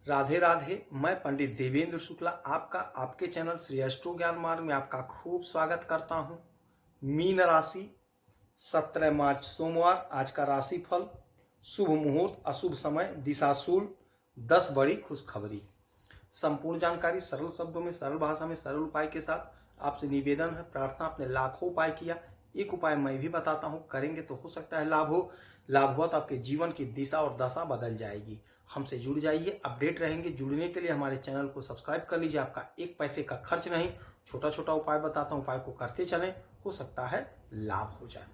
राधे राधे। मैं पंडित देवेंद्र शुक्ला आपका आपके चैनल श्री एस्ट्रो ज्ञान मार्ग में आपका खूब स्वागत करता हूं। मीन राशि 17 मार्च सोमवार। आज का राशि फल। शुभ मुहूर्त, अशुभ समय, दिशाशूल, 10 बड़ी खुशखबरी। संपूर्ण जानकारी सरल शब्दों में, सरल भाषा में, सरल उपाय के साथ आपसे निवेदन है, प्रार्थना। आपने लाखों उपाय किया, एक उपाय मैं भी बताता हूं, करेंगे तो हो सकता है लाभ हो। लाभ हुआ तो आपके जीवन की दिशा और दशा बदल जाएगी। हमसे जुड़ जाइए, अपडेट रहेंगे। जुड़ने के लिए हमारे चैनल को सब्सक्राइब कर लीजिए। आपका एक पैसे का खर्च नहीं, छोटा छोटा उपाय बताता हूं, उपाय को करते चलें, हो सकता है लाभ हो जाए।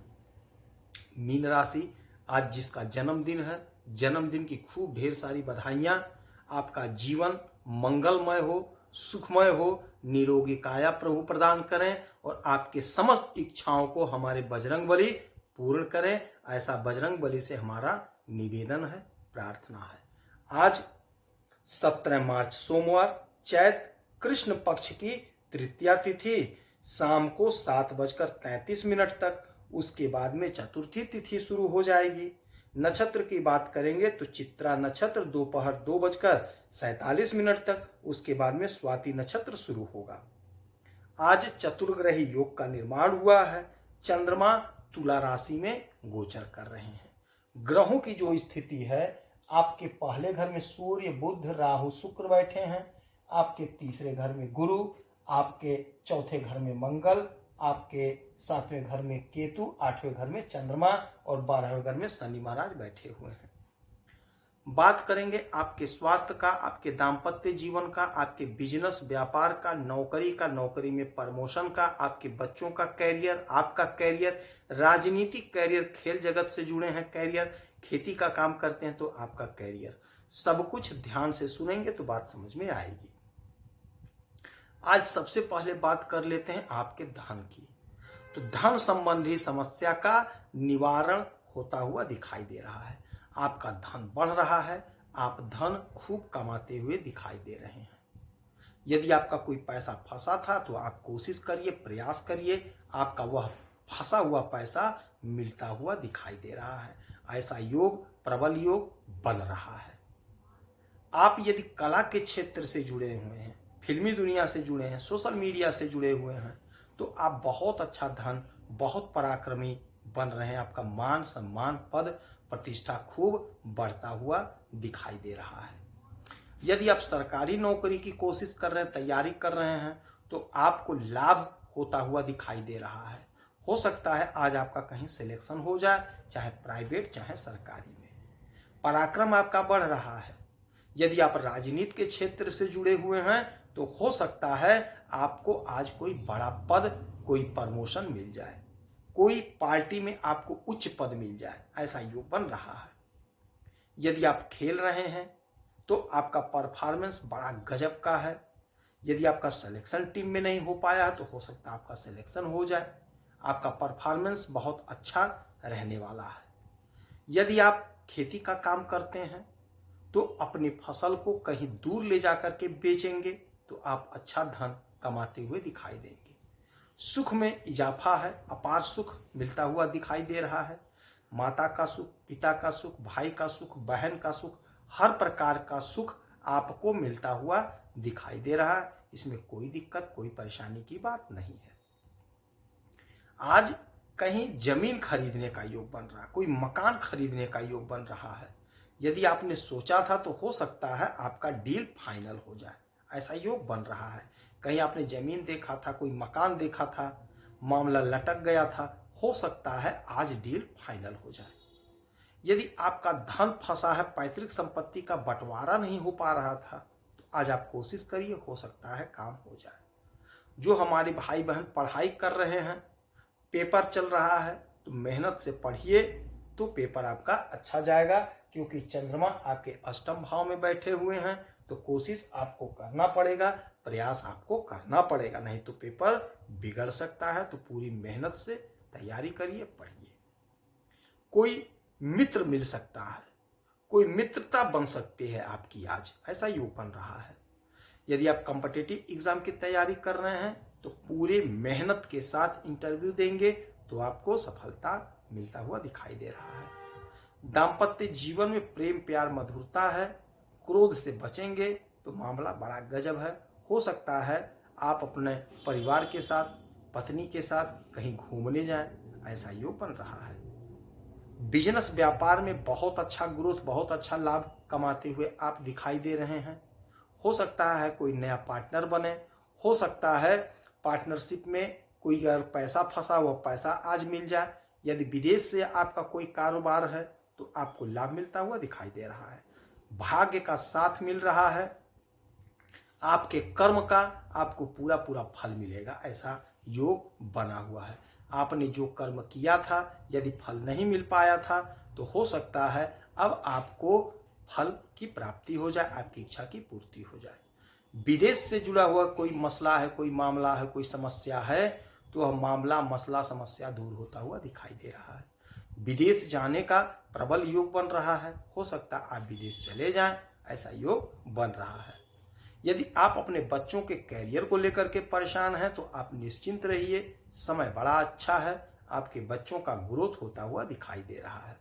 मीन राशि, आज जिसका जन्मदिन है, जन्मदिन की खूब ढेर सारी बधाइयां। आपका जीवन मंगलमय हो, सुखमय हो, निरोगी काया प्रभु प्रदान करें और आपके समस्त इच्छाओं को हमारे बजरंग बली पूर्ण करें। ऐसा बजरंग बली से हमारा निवेदन है, प्रार्थना है। आज 17 मार्च सोमवार, चैत कृष्ण पक्ष की तृतीया तिथि, शाम को 7:33 तक। उसके बाद में चतुर्थी तिथि शुरू हो जाएगी। नक्षत्र की बात करेंगे तो चित्रा नक्षत्र दोपहर 2:47 तक। उसके बाद में स्वाति नक्षत्र शुरू होगा। आज चतुर्ग्रही योग का निर्माण हुआ है। चंद्रमा तुला राशि में गोचर कर रहे हैं। ग्रहों की जो स्थिति है, आपके पहले घर में सूर्य, बुध, राहु, शुक्र बैठे हैं। आपके तीसरे घर में गुरु, आपके चौथे घर में मंगल, आपके 7वें घर में केतु, 8वें घर में चंद्रमा और 12वें घर में शनि महाराज बैठे हुए हैं। बात करेंगे आपके स्वास्थ्य का, आपके दाम्पत्य जीवन का, आपके बिजनेस व्यापार का, नौकरी का, नौकरी में प्रमोशन का, आपके बच्चों का कैरियर, आपका कैरियर, राजनीतिक कैरियर, खेल जगत से जुड़े हैं कैरियर, खेती का काम करते हैं तो आपका कैरियर। सब कुछ ध्यान से सुनेंगे तो बात समझ में आएगी। आज सबसे पहले बात कर लेते हैं आपके धन की। तो धन संबंधी समस्या का निवारण होता हुआ दिखाई दे रहा है। आपका धन बढ़ रहा है, आप धन खूब कमाते हुए दिखाई दे रहे हैं। यदि आपका कोई पैसा फंसा था तो आप कोशिश करिए, प्रयास करिए, आपका वह फंसा हुआ पैसा मिलता हुआ दिखाई दे रहा है। ऐसा योग, प्रबल योग बन रहा है। आप यदि कला के क्षेत्र से जुड़े हुए हैं, फिल्मी दुनिया से जुड़े हैं, सोशल मीडिया से जुड़े हुए हैं, तो आप बहुत अच्छा धन, बहुत पराक्रमी बन रहे हैं। आपका मान सम्मान, पद प्रतिष्ठा खूब बढ़ता हुआ दिखाई दे रहा है। यदि आप सरकारी नौकरी की कोशिश कर रहे हैं, तैयारी कर रहे हैं, तो आपको लाभ होता हुआ दिखाई दे रहा है। हो सकता है आज आपका कहीं सिलेक्शन हो जाए, चाहे प्राइवेट चाहे सरकारी में। पराक्रम आपका बढ़ रहा है। यदि आप राजनीति के क्षेत्र से जुड़े हुए हैं तो हो सकता है आपको आज कोई बड़ा पद, कोई प्रमोशन मिल जाए, कोई पार्टी में आपको उच्च पद मिल जाए, ऐसा योग बन रहा है। यदि आप खेल रहे हैं तो आपका परफॉर्मेंस बड़ा गजब का है। यदि आपका सिलेक्शन टीम में नहीं हो पाया तो हो सकता है आपका सिलेक्शन हो जाए। आपका परफॉर्मेंस बहुत अच्छा रहने वाला है। यदि आप खेती का काम करते हैं तो अपनी फसल को कहीं दूर ले जाकर के बेचेंगे तो आप अच्छा धन कमाते हुए दिखाई देंगे। सुख में इजाफा है, अपार सुख मिलता हुआ दिखाई दे रहा है। माता का सुख, पिता का सुख, भाई का सुख, बहन का सुख, हर प्रकार का सुख आपको मिलता हुआ दिखाई दे रहा है। इसमें कोई दिक्कत, कोई परेशानी की बात नहीं है। आज कहीं जमीन खरीदने का योग बन रहा है, कोई मकान खरीदने का योग बन रहा है। यदि आपने सोचा था तो हो सकता है आपका डील फाइनल हो जाए, ऐसा योग बन रहा है। कहीं आपने जमीन देखा था, कोई मकान देखा था, मामला लटक गया था, हो सकता है आज डील फाइनल हो जाए। यदि आपका धन फंसा है, पैतृक संपत्ति का बंटवारा नहीं हो पा रहा था, तो आज आप कोशिश करिए, हो सकता है काम हो जाए। जो हमारे भाई बहन पढ़ाई कर रहे हैं, पेपर चल रहा है, तो मेहनत से पढ़िए तो पेपर आपका अच्छा जाएगा। क्योंकि चंद्रमा आपके अष्टम भाव में बैठे हुए हैं, तो कोशिश आपको करना पड़ेगा, प्रयास आपको करना पड़ेगा, नहीं तो पेपर बिगड़ सकता है। तो पूरी मेहनत से तैयारी करिए, पढ़िए। कोई मित्र मिल सकता है, कोई मित्रता बन सकती है आपकी, आज ऐसा योग बन रहा है। यदि आप कॉम्पिटिटिव एग्जाम की तैयारी कर रहे हैं तो पूरे मेहनत के साथ इंटरव्यू देंगे तो आपको सफलता मिलता हुआ दिखाई दे रहा है। दाम्पत्य जीवन में प्रेम प्यार मधुरता है, क्रोध से बचेंगे तो मामला बड़ा गजब है। हो सकता है आप अपने परिवार के साथ, पत्नी के साथ कहीं घूमने जाएं, ऐसा योग बन रहा है। बिजनेस व्यापार में बहुत अच्छा ग्रोथ, बहुत अच्छा लाभ कमाते हुए आप दिखाई दे रहे हैं। हो सकता है कोई नया पार्टनर बने, हो सकता है पार्टनरशिप में कोई अगर पैसा फंसा हुआ पैसा आज मिल जाए। यदि विदेश से आपका कोई कारोबार है तो आपको लाभ मिलता हुआ दिखाई दे रहा है। भाग्य का साथ मिल रहा है, आपके कर्म का आपको पूरा पूरा फल मिलेगा, ऐसा योग बना हुआ है। आपने जो कर्म किया था यदि फल नहीं मिल पाया था तो हो सकता है अब आपको फल की प्राप्ति हो जाए, आपकी इच्छा की पूर्ति हो जाए। विदेश से जुड़ा हुआ कोई मसला है, कोई मामला है, कोई समस्या है तो वह मामला, मसला, समस्या दूर होता हुआ दिखाई दे रहा है। विदेश जाने का प्रबल योग बन रहा है। हो सकता है आप विदेश चले जाएं, ऐसा योग बन रहा है। यदि आप अपने बच्चों के कैरियर को लेकर के परेशान हैं तो आप निश्चिंत रहिए, समय बड़ा अच्छा है। आपके बच्चों का ग्रोथ होता हुआ दिखाई दे रहा है।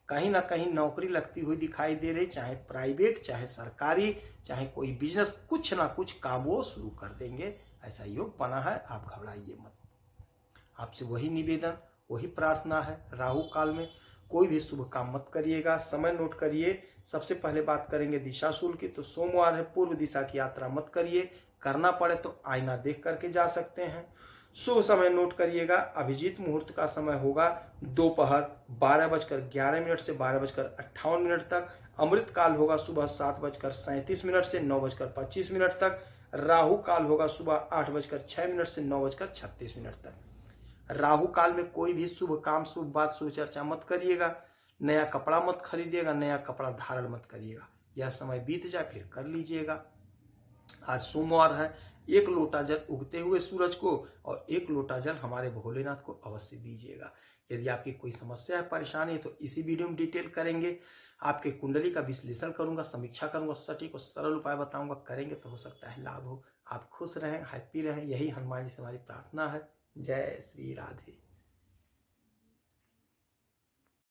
कहीं ना कहीं नौकरी लगती हुई दिखाई दे रही, चाहे प्राइवेट, चाहे सरकारी, चाहे कोई बिजनेस, कुछ ना कुछ काम वो शुरू कर देंगे, ऐसा योग बना है। आप घबराइए मत। आपसे वही निवेदन, वही प्रार्थना है, राहु काल में कोई भी शुभ काम मत करिएगा। समय नोट करिए। सबसे पहले बात करेंगे दिशाशूल की, तो सोमवार है, पूर्व दिशा की यात्रा मत करिए। करना पड़े तो आईना देख करके जा सकते हैं। शुभ समय नोट करिएगा। अभिजीत मुहूर्त का समय होगा दोपहर 12:11 से 12:58 तक। अमृत काल होगा सुबह 7:37 से 9:25 तक। राहु काल होगा सुबह 8:06 से 9:36 तक। राहु काल में कोई भी शुभ काम, शुभ बात, शुभ चर्चा मत करिएगा। नया कपड़ा मत खरीदिएगा, नया कपड़ा धारण मत करिएगा। यह समय बीत जाए फिर कर लीजिएगा। आज सोमवार है। 1 लोटा जल उगते हुए सूरज को और 1 लोटा जल हमारे भोलेनाथ को अवश्य दीजिएगा। यदि आपकी कोई समस्या है, परेशानी है तो इसी वीडियो में डिटेल करेंगे। आपके कुंडली का विश्लेषण करूंगा, समीक्षा करूंगा, सटीक और सरल उपाय बताऊंगा। करेंगे तो हो सकता है लाभ हो। आप खुश रहें, हैप्पी रहें, यही हनुमान जी से हमारी प्रार्थना है। जय श्री राधे।